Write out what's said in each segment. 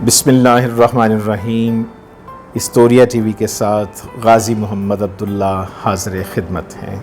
بسم اللہ الرحمن الرحیم۔ ہسٹوریا ٹی وی کے ساتھ غازی محمد عبداللہ حاضر خدمت ہیں۔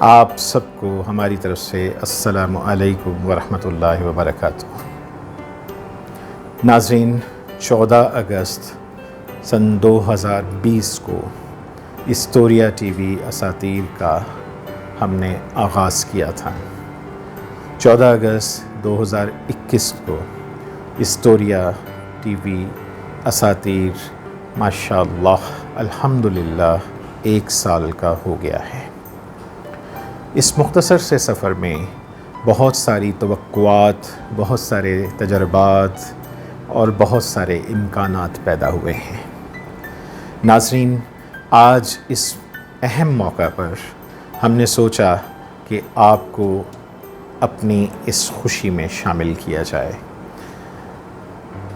آپ سب کو ہماری طرف سے السلام علیکم ورحمۃ اللہ وبرکاتہ۔ ناظرین، 14 اگست سن 2020 کو ہسٹوریا ٹی وی اساتیر کا ہم نے آغاز کیا تھا۔ 14 اگست 2021 کو ہسٹوریا ٹی وی اساتیر ماشاء اللہ الحمدللہ 1 سال کا ہو گیا ہے۔ اس مختصر سے سفر میں بہت ساری توقعات، بہت سارے تجربات اور بہت سارے امکانات پیدا ہوئے ہیں۔ ناظرین، آج اس اہم موقع پر ہم نے سوچا کہ آپ کو اپنی اس خوشی میں شامل کیا جائے۔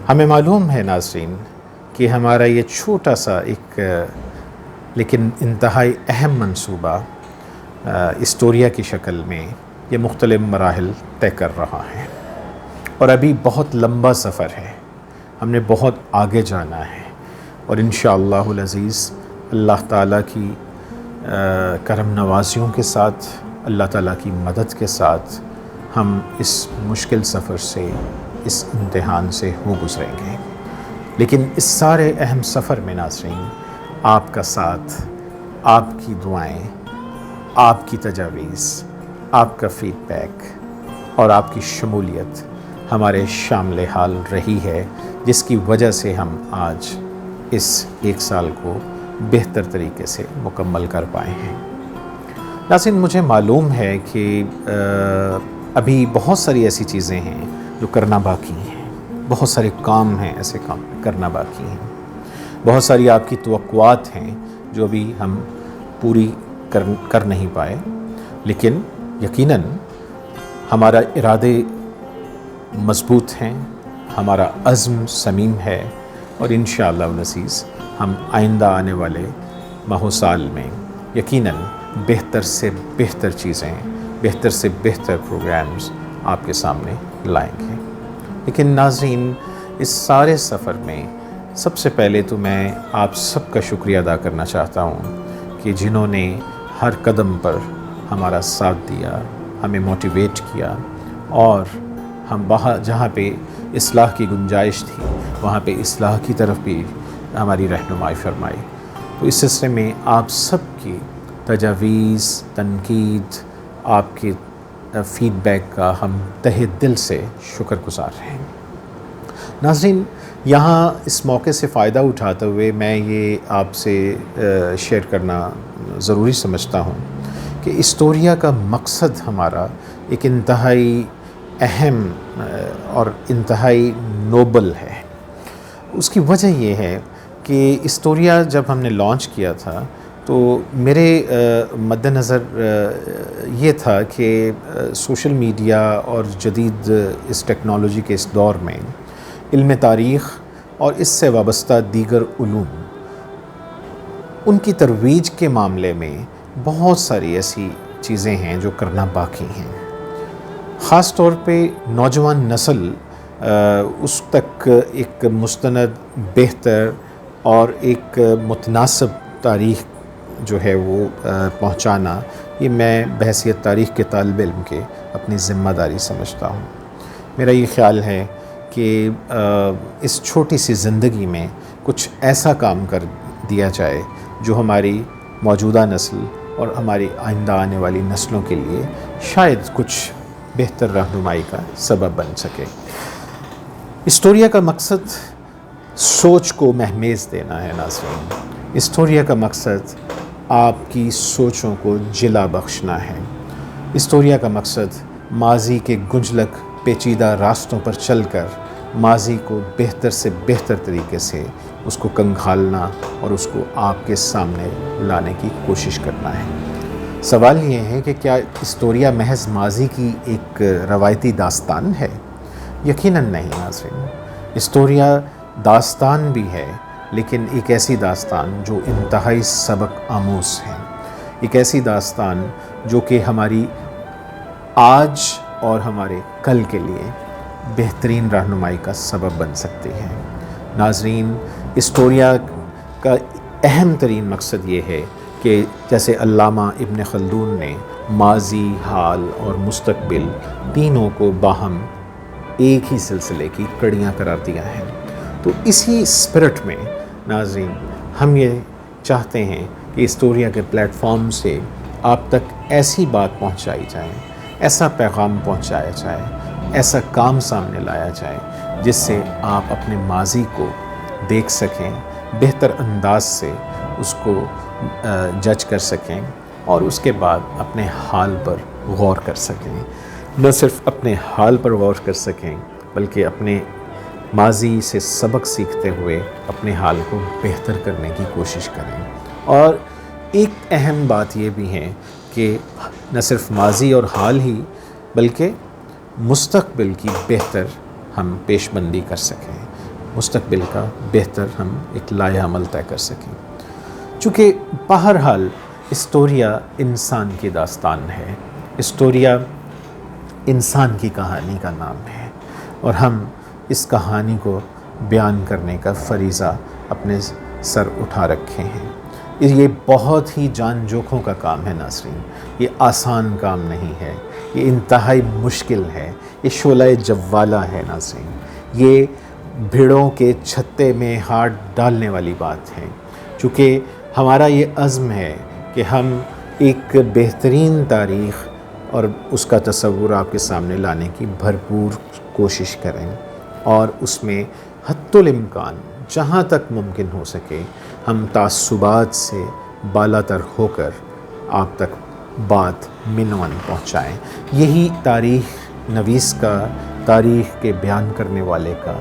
ہمیں معلوم ہے ناظرین کہ ہمارا یہ چھوٹا سا ایک لیکن انتہائی اہم منصوبہ ہسٹوریا کی شکل میں یہ مختلف مراحل طے کر رہا ہے، اور ابھی بہت لمبا سفر ہے۔ ہم نے بہت آگے جانا ہے، اور انشاءاللہ العزیز اللہ تعالیٰ کی کرم نوازیوں کے ساتھ، اللہ تعالیٰ کی مدد کے ساتھ ہم اس مشکل سفر سے، اس امتحان سے ہو گزریں گے۔ لیکن اس سارے اہم سفر میں ناظرین، آپ کا ساتھ، آپ کی دعائیں، آپ کی تجاویز، آپ کا فیڈ بیک اور آپ کی شمولیت ہمارے شامل حال رہی ہے، جس کی وجہ سے ہم آج اس 1 سال کو بہتر طریقے سے مکمل کر پائے ہیں۔ ناظرین، مجھے معلوم ہے کہ ابھی بہت ساری ایسی چیزیں ہیں جو کرنا باقی ہیں، بہت سارے کام ہیں ایسے کام کرنا باقی ہیں، بہت ساری آپ کی توقعات ہیں جو ابھی ہم پوری کر نہیں پائے، لیکن یقیناً ہمارا ارادے مضبوط ہیں، ہمارا عزم صمیم ہے، اور انشاءاللہ العزیز ہم آئندہ آنے والے ماہ و سال میں یقیناً بہتر سے بہتر چیزیں، بہتر سے بہتر پروگرامز آپ کے سامنے لائیں گے۔ لیکن ناظرین، اس سارے سفر میں سب سے پہلے تو میں آپ سب کا شکریہ ادا کرنا چاہتا ہوں کہ جنہوں نے ہر قدم پر ہمارا ساتھ دیا، ہمیں موٹیویٹ کیا، اور ہم جہاں پہ اصلاح کی گنجائش تھی وہاں پہ اصلاح کی طرف بھی ہماری رہنمائی فرمائی۔ تو اس سلسلے میں آپ سب کی تجاویز، تنقید، آپ کے فیڈ بیک کا ہم تہہ دل سے شکر گزار ہیں۔ ناظرین، یہاں اس موقع سے فائدہ اٹھاتے ہوئے میں یہ آپ سے شیئر کرنا ضروری سمجھتا ہوں کہ ہسٹوریا کا مقصد ہمارا ایک انتہائی اہم اور انتہائی نوبل ہے۔ اس کی وجہ یہ ہے کہ ہسٹوریا جب ہم نے لانچ کیا تھا تو میرے مد نظر یہ تھا کہ سوشل میڈیا اور جدید اس ٹیکنالوجی کے اس دور میں علم تاریخ اور اس سے وابستہ دیگر علوم، ان کی ترویج کے معاملے میں بہت ساری ایسی چیزیں ہیں جو کرنا باقی ہیں۔ خاص طور پہ نوجوان نسل اس تک ایک مستند، بہتر اور ایک متناسب تاریخ جو ہے وہ پہنچانا، یہ میں بحیثیت تاریخ کے طالب علم کے اپنی ذمہ داری سمجھتا ہوں۔ میرا یہ خیال ہے کہ اس چھوٹی سی زندگی میں کچھ ایسا کام کر دیا جائے جو ہماری موجودہ نسل اور ہماری آئندہ آنے والی نسلوں کے لیے شاید کچھ بہتر رہنمائی کا سبب بن سکے۔ ہسٹوریا کا مقصد سوچ کو مہمیز دینا ہے ناظرین۔ ہسٹوریا کا مقصد آپ کی سوچوں کو جلا بخشنا ہے۔ ہسٹوریا کا مقصد ماضی کے گنجلک پیچیدہ راستوں پر چل کر ماضی کو بہتر سے بہتر طریقے سے اس کو کنگھالنا اور اس کو آپ کے سامنے لانے کی کوشش کرنا ہے۔ سوال یہ ہے کہ کیا ہسٹوریا محض ماضی کی ایک روایتی داستان ہے؟ یقیناً نہیں ناظرین۔ ہسٹوریا داستان بھی ہے، لیکن ایک ایسی داستان جو انتہائی سبق آموز ہے، ایک ایسی داستان جو کہ ہماری آج اور ہمارے کل کے لیے بہترین رہنمائی کا سبب بن سکتی ہے۔ ناظرین، اسٹوریا کا اہم ترین مقصد یہ ہے کہ جیسے علامہ ابن خلدون نے ماضی، حال اور مستقبل تینوں کو باہم ایک ہی سلسلے کی کڑیاں قرار دیا ہے، تو اسی اسپرٹ میں ناظرین ہم یہ چاہتے ہیں کہ اسٹوریا کے پلیٹ فارم سے آپ تک ایسی بات پہنچائی جائے، ایسا پیغام پہنچایا جائے، ایسا کام سامنے لایا جائے جس سے آپ اپنے ماضی کو دیکھ سکیں، بہتر انداز سے اس کو جج کر سکیں اور اس کے بعد اپنے حال پر غور کر سکیں، نہ صرف اپنے حال پر غور کر سکیں بلکہ اپنے ماضی سے سبق سیکھتے ہوئے اپنے حال کو بہتر کرنے کی کوشش کریں۔ اور ایک اہم بات یہ بھی ہے کہ نہ صرف ماضی اور حال ہی بلکہ مستقبل کی بہتر ہم پیش بندی کر سکیں، مستقبل کا بہتر ہم ایک لائحہ عمل طے کر سکیں، چونکہ بہرحال اسٹوریا انسان کی داستان ہے، اسٹوریا انسان کی کہانی کا نام ہے، اور ہم اس کہانی کو بیان کرنے کا فریضہ اپنے سر اٹھا رکھے ہیں۔ یہ بہت ہی جان جوکھوں کا کام ہے ناظرین، یہ آسان کام نہیں ہے، یہ انتہائی مشکل ہے، یہ شعلہ جوالہ ہے ناظرین، یہ بھیڑوں کے چھتے میں ہاتھ ڈالنے والی بات ہے، چونکہ ہمارا یہ عزم ہے کہ ہم ایک بہترین تاریخ اور اس کا تصور آپ کے سامنے لانے کی بھرپور کوشش کریں، اور اس میں حتی الامکان جہاں تک ممکن ہو سکے ہم تعصبات سے بالا تر ہو کر آپ تک بات منون پہنچائیں۔ یہی تاریخ نویس کا، تاریخ کے بیان کرنے والے کا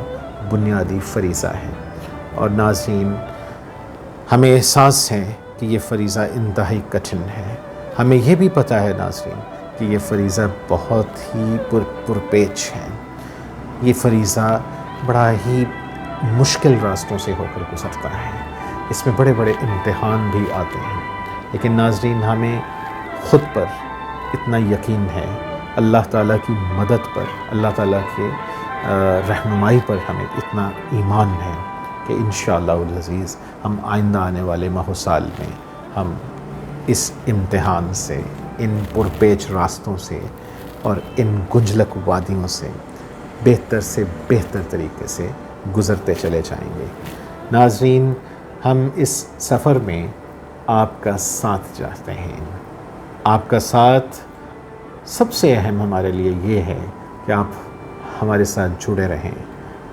بنیادی فریضہ ہے، اور ناظرین ہمیں احساس ہے کہ یہ فریضہ انتہائی کٹھن ہے، ہمیں یہ بھی پتہ ہے ناظرین کہ یہ فریضہ بہت ہی پرپیچ ہے، یہ فریضہ بڑا ہی مشکل راستوں سے ہو کر گزرتا ہے، اس میں بڑے بڑے امتحان بھی آتے ہیں، لیکن ناظرین ہمیں خود پر اتنا یقین ہے، اللہ تعالیٰ کی مدد پر، اللہ تعالیٰ کے رہنمائی پر ہمیں اتنا ایمان ہے کہ انشاءاللہ العزیز ہم آئندہ آنے والے ماہ و سال میں ہم اس امتحان سے، ان پرپیچ راستوں سے اور ان گنجلک وادیوں سے بہتر سے بہتر طریقے سے گزرتے چلے جائیں گے۔ ناظرین ہم اس سفر میں آپ کا ساتھ چاہتے ہیں، آپ کا ساتھ سب سے اہم ہمارے لیے یہ ہے کہ آپ ہمارے ساتھ جڑے رہیں،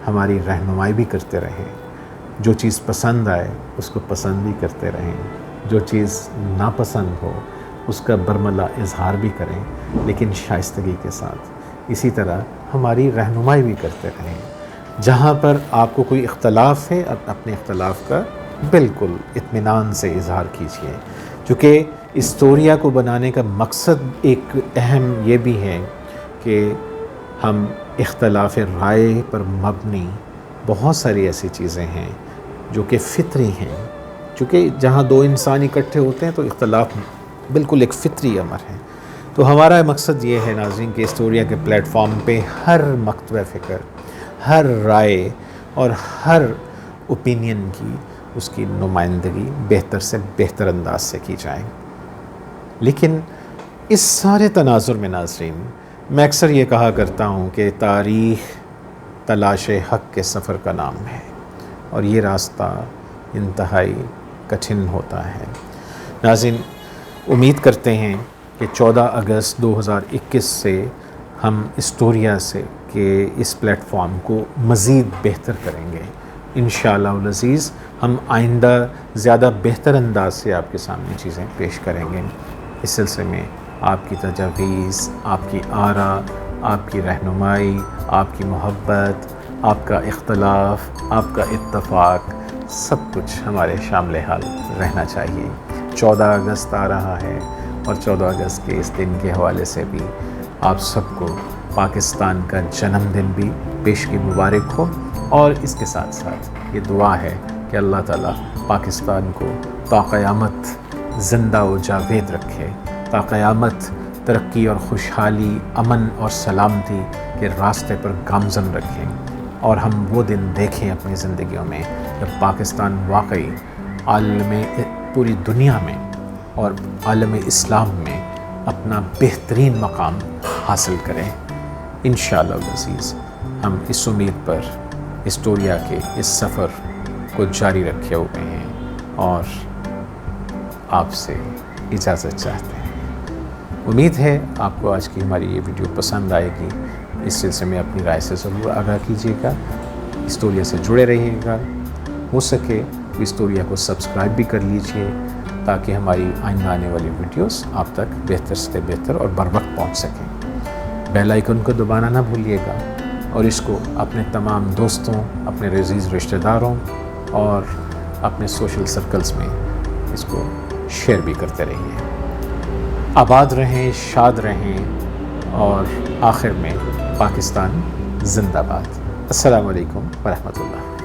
ہماری رہنمائی بھی کرتے رہیں، جو چیز پسند آئے اس کو پسند بھی کرتے رہیں، جو چیز ناپسند ہو اس کا برملا اظہار بھی کریں لیکن شائستگی کے ساتھ، اسی طرح ہماری رہنمائی بھی کرتے رہیں۔ جہاں پر آپ کو کوئی اختلاف ہے اپنے اختلاف کا بالکل اطمینان سے اظہار کیجیے، چونکہ اسٹوریا کو بنانے کا مقصد ایک اہم یہ بھی ہے کہ ہم اختلاف رائے پر مبنی بہت ساری ایسی چیزیں ہیں جو کہ فطری ہیں، چونکہ جہاں دو انسان اکٹھے ہوتے ہیں تو اختلاف بالکل ایک فطری امر ہے، تو ہمارا مقصد یہ ہے ناظرین کہ اسٹوریا کے پلیٹ فارم پہ ہر مکتبہ فکر، ہر رائے اور ہر اوپینین کی اس کی نمائندگی بہتر سے بہتر انداز سے کی جائے۔ لیکن اس سارے تناظر میں ناظرین میں اکثر یہ کہا کرتا ہوں کہ تاریخ تلاش حق کے سفر کا نام ہے، اور یہ راستہ انتہائی کٹھن ہوتا ہے۔ ناظرین امید کرتے ہیں کہ 14 اگست 2021 سے ہم اسٹوریا سے کہ اس پلیٹ فارم کو مزید بہتر کریں گے، انشاءاللہ العزیز ہم آئندہ زیادہ بہتر انداز سے آپ کے سامنے چیزیں پیش کریں گے۔ اس سلسلے میں آپ کی تجاویز، آپ کی آراء، آپ کی رہنمائی، آپ کی محبت، آپ کا اختلاف، آپ کا اتفاق، سب کچھ ہمارے شامل حال رہنا چاہیے۔ 14 اگست آ رہا ہے، اور 14 اگست کے اس دن کے حوالے سے بھی آپ سب کو پاکستان کا جنم دن بھی پیش کی مبارک ہو، اور اس کے ساتھ ساتھ یہ دعا ہے کہ اللہ تعالیٰ پاکستان کو تا قیامت زندہ و جاوید رکھے، تا قیامت ترقی اور خوشحالی، امن اور سلامتی کے راستے پر گامزن رکھیں۔ اور ہم وہ دن دیکھیں اپنی زندگیوں میں جب پاکستان واقعی پوری دنیا میں اور عالم اسلام میں اپنا بہترین مقام حاصل کریں۔ انشاءاللہ العزیز ہم اس امید پر ہسٹوریا کے اس سفر کو جاری رکھے ہوئے ہیں اور آپ سے اجازت چاہتے ہیں۔ امید ہے آپ کو آج کی ہماری یہ ویڈیو پسند آئے گی۔ اس سلسلے میں اپنی رائے سے ضرور آگاہ کیجیے گا، ہسٹوریا سے جڑے رہیے گا، ہو سکے تو ہسٹوریا کو سبسکرائب بھی کر لیجیے تاکہ ہماری آئندہ آنے والی ویڈیوز آپ تک بہتر سے بہتر اور بر وقت پہنچ سکیں۔ بیل آئیکن کو دبانا نہ بھولیے گا اور اس کو اپنے تمام دوستوں، اپنے عزیز رشتہ داروں اور اپنے سوشل سرکلز میں اس کو شیئر بھی کرتے رہیے۔ آباد رہیں، شاد رہیں اور آخر میں پاکستان زندہ باد۔ السلام علیکم ورحمۃ اللہ۔